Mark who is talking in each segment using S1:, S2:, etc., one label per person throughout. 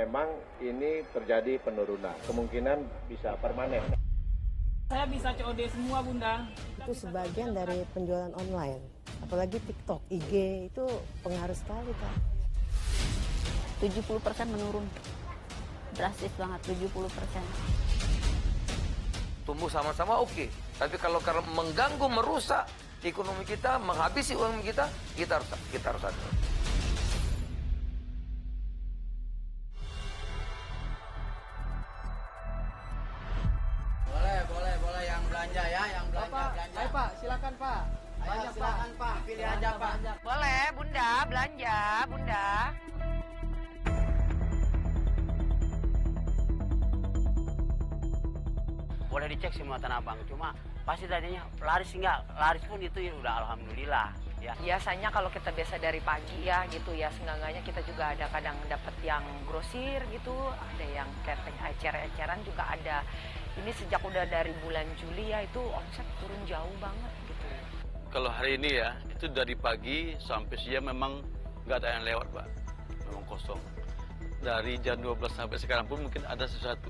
S1: memang ini terjadi penurunan, kemungkinan bisa permanen.
S2: Saya bisa COD semua, Bunda.
S3: Itu sebagian dari penjualan online, apalagi TikTok, IG itu pengaruh sekali, Kak.
S4: 70% menurun, drastis banget, 70%.
S5: Tumbuh sama-sama oke. Tapi kalau karena mengganggu, merusak ekonomi kita, menghabisi uang kita harus ada.
S6: Boleh yang belanja ya, yang belanja.
S2: Ayo Pak, silakan Pak.
S6: Ayo silakan Pak, pilih aja Pak.
S7: Boleh, Bunda, belanja, Bunda.
S8: Boleh dicek semua Tanah Abang, cuma pasti tadinya laris enggak, laris pun itu ya udah alhamdulillah ya.
S7: Biasanya kalau kita biasa dari pagi ya gitu ya, seenggaknya kita juga ada kadang dapat yang grosir gitu, ada yang keteng ecer-eceran juga ada. Ini sejak udah dari bulan Juli ya itu omset turun jauh banget gitu.
S9: Kalau hari ini ya, itu dari pagi sampai siang memang nggak ada yang lewat, Pak. Memang kosong. Dari jam 12 sampai sekarang pun mungkin ada sesuatu.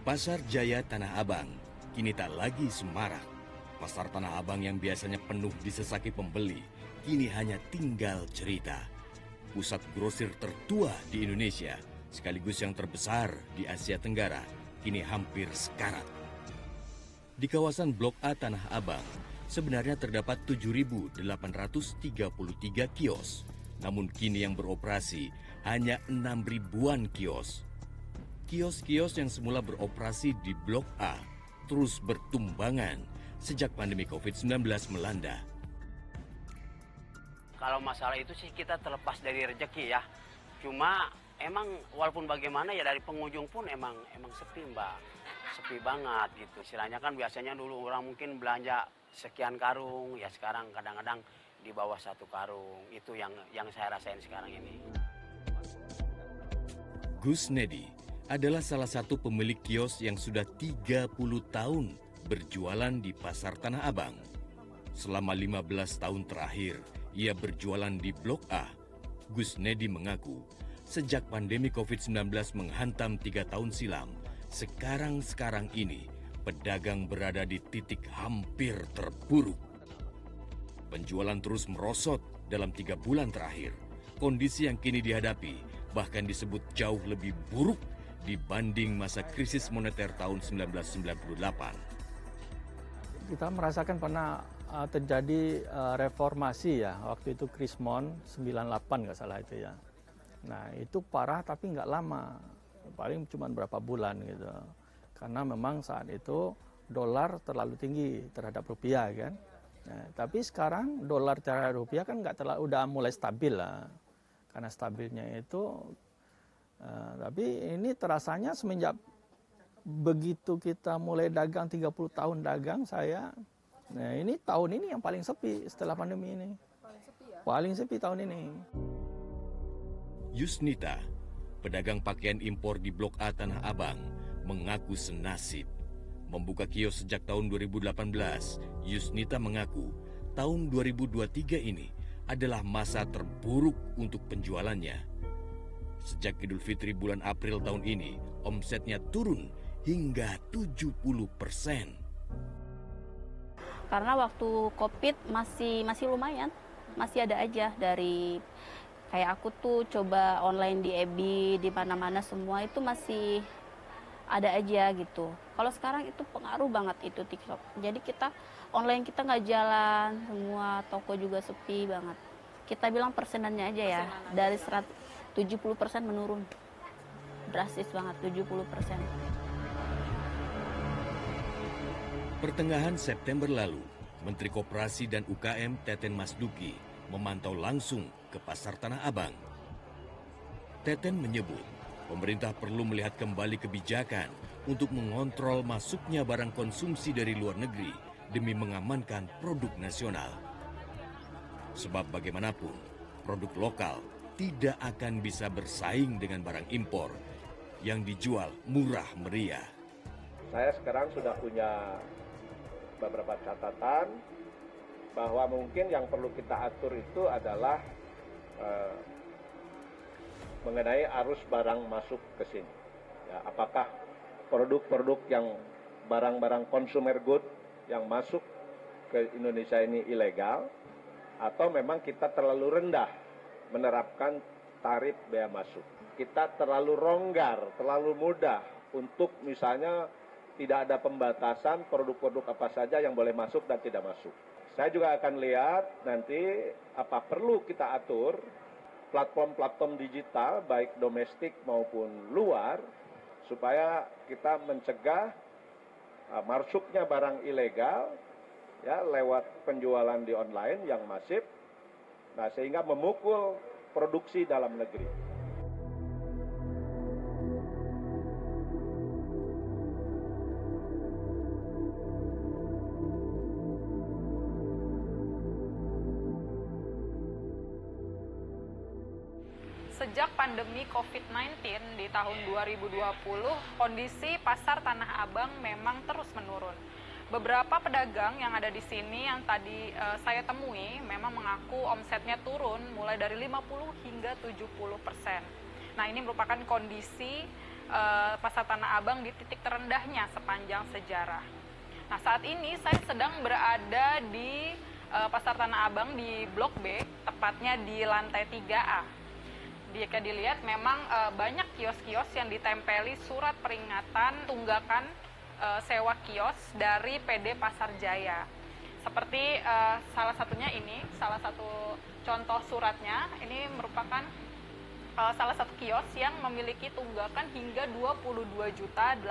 S10: Pasar Jaya Tanah Abang kini tak lagi semarak. Pasar Tanah Abang yang biasanya penuh disesaki pembeli, kini hanya tinggal cerita. Pusat grosir tertua di Indonesia, sekaligus yang terbesar di Asia Tenggara, kini hampir sekarat. Di kawasan Blok A Tanah Abang, sebenarnya terdapat 7.833 kios. Namun kini yang beroperasi hanya 6 ribuan kios. Kios-kios yang semula beroperasi di Blok A terus bertumbangan sejak pandemi COVID-19 melanda.
S8: Kalau masalah itu sih kita terlepas dari rezeki ya. Cuma emang walaupun bagaimana ya dari pengunjung pun emang sepi Mbak. Sepi banget gitu. Istilahnya kan biasanya dulu orang mungkin belanja sekian karung, ya sekarang kadang-kadang di bawah 1 karung. Itu yang saya rasain sekarang ini.
S10: Gus Nedi adalah salah satu pemilik kios yang sudah 30 tahun berjualan di Pasar Tanah Abang. Selama 15 tahun terakhir, ia berjualan di Blok A. Gus Nedi mengaku, sejak pandemi COVID-19 menghantam 3 tahun silam, sekarang ini pedagang berada di titik hampir terpuruk. Penjualan terus merosot dalam 3 bulan terakhir. Kondisi yang kini dihadapi bahkan disebut jauh lebih buruk dibanding masa krisis moneter tahun 1998.
S11: Kita merasakan pernah terjadi reformasi ya, waktu itu Krismon 98 nggak salah itu ya. Nah itu parah tapi nggak lama, paling cuma berapa bulan gitu. Karena memang saat itu dolar terlalu tinggi terhadap rupiah kan. Nah, tapi sekarang dolar terhadap rupiah kan udah mulai stabil lah. Karena stabilnya itu tapi ini terasanya semenjak begitu kita mulai dagang 30 tahun dagang saya. Nah ini tahun ini yang paling sepi setelah pandemi ini. Paling sepi ya? Paling sepi tahun ini.
S10: Yusnita, pedagang pakaian impor di Blok A Tanah Abang, mengaku senasib. Membuka kios sejak tahun 2018, Yusnita mengaku tahun 2023 ini adalah masa terburuk untuk penjualannya. Sejak Idul Fitri bulan April tahun ini, omsetnya turun hingga 70%.
S4: Karena waktu COVID masih lumayan, masih ada aja dari kayak aku tuh coba online di Ebi, di mana-mana semua itu masih ada aja gitu. Kalau sekarang itu pengaruh banget itu TikTok. Jadi online kita nggak jalan, semua toko juga sepi banget. Kita bilang persenannya aja ya, dari 70% menurun. Drastis banget, 70%.
S10: Pertengahan September lalu, Menteri Koperasi dan UKM Teten Masduki memantau langsung ke Pasar Tanah Abang. Teten menyebut, pemerintah perlu melihat kembali kebijakan untuk mengontrol masuknya barang konsumsi dari luar negeri demi mengamankan produk nasional. Sebab bagaimanapun, produk lokal tidak akan bisa bersaing dengan barang impor yang dijual murah meriah.
S1: Saya sekarang sudah punya beberapa catatan bahwa mungkin yang perlu kita atur itu adalah mengenai arus barang masuk ke sini. Ya, apakah produk-produk yang barang-barang consumer good yang masuk ke Indonesia ini ilegal, atau memang kita terlalu rendah menerapkan tarif bea masuk. Kita terlalu longgar, terlalu mudah untuk misalnya tidak ada pembatasan produk-produk apa saja yang boleh masuk dan tidak masuk. Saya juga akan lihat nanti apa perlu kita atur platform-platform digital baik domestik maupun luar supaya kita mencegah masuknya barang ilegal ya lewat penjualan di online yang masif. Nah, sehingga memukul produksi dalam negeri.
S7: Sejak pandemi COVID-19 di tahun 2020, kondisi pasar Tanah Abang memang terus menurun. Beberapa pedagang yang ada di sini yang tadi saya temui memang mengaku omsetnya turun mulai dari 50 hingga 70%. Nah, ini merupakan kondisi pasar Tanah Abang di titik terendahnya sepanjang sejarah. Nah, saat ini saya sedang berada di pasar Tanah Abang di Blok B, tepatnya di lantai 3A. Jika dilihat memang banyak kios-kios yang ditempeli surat peringatan tunggakan sewa kios dari PD Pasar Jaya. Seperti salah satunya ini, salah satu contoh suratnya, ini merupakan salah satu kios yang memiliki tunggakan hingga Rp22.816.000.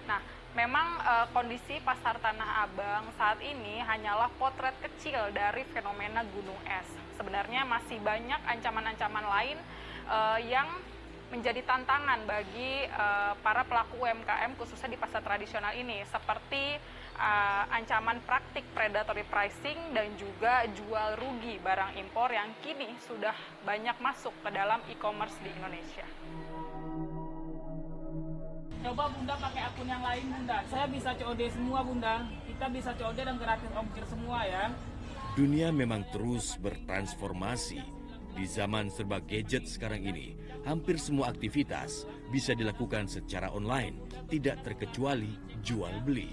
S7: Nah, memang kondisi pasar Tanah Abang saat ini hanyalah potret kecil dari fenomena gunung es. Sebenarnya masih banyak ancaman-ancaman lain yang menjadi tantangan bagi para pelaku UMKM khususnya di pasar tradisional ini, seperti ancaman praktik predatory pricing dan juga jual rugi barang impor yang kini sudah banyak masuk ke dalam e-commerce di Indonesia.
S2: Coba Bunda pakai akun yang lain Bunda. Saya bisa COD semua Bunda. Kita bisa COD dan gratis ongkir semua ya.
S10: Dunia memang terus bertransformasi. Di zaman serba gadget sekarang ini, hampir semua aktivitas bisa dilakukan secara online, tidak terkecuali jual beli.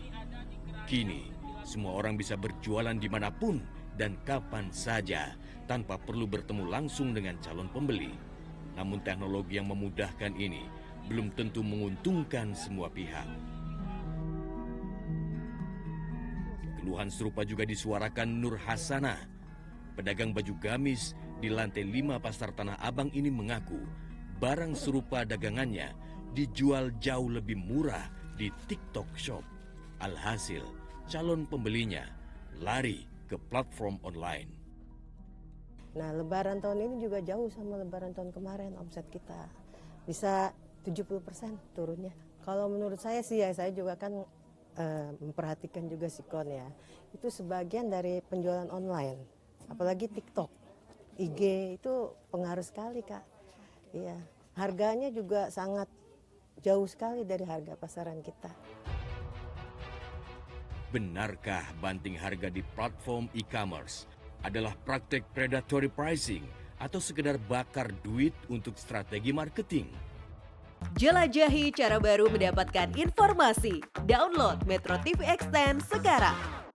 S10: Kini, semua orang bisa berjualan dimanapun dan kapan saja, tanpa perlu bertemu langsung dengan calon pembeli. Namun teknologi yang memudahkan ini belum tentu menguntungkan semua pihak. Keluhan serupa juga disuarakan Nur Hasanah. Pedagang baju gamis di lantai 5 Pasar Tanah Abang ini mengaku barang serupa dagangannya dijual jauh lebih murah di TikTok Shop. Alhasil, calon pembelinya lari ke platform online.
S3: Nah, lebaran tahun ini juga jauh sama lebaran tahun kemarin omset kita. Bisa 70% turunnya. Kalau menurut saya sih ya, saya juga kan memperhatikan juga sikon ya. Itu sebagian dari penjualan online. Apalagi TikTok, IG itu pengaruh sekali Kak. Iya, harganya juga sangat jauh sekali dari harga pasaran kita.
S10: Benarkah banting harga di platform e-commerce adalah praktek predatory pricing atau sekedar bakar duit untuk strategi marketing?
S12: Jelajahi cara baru mendapatkan informasi. Download Metro TV Extend sekarang.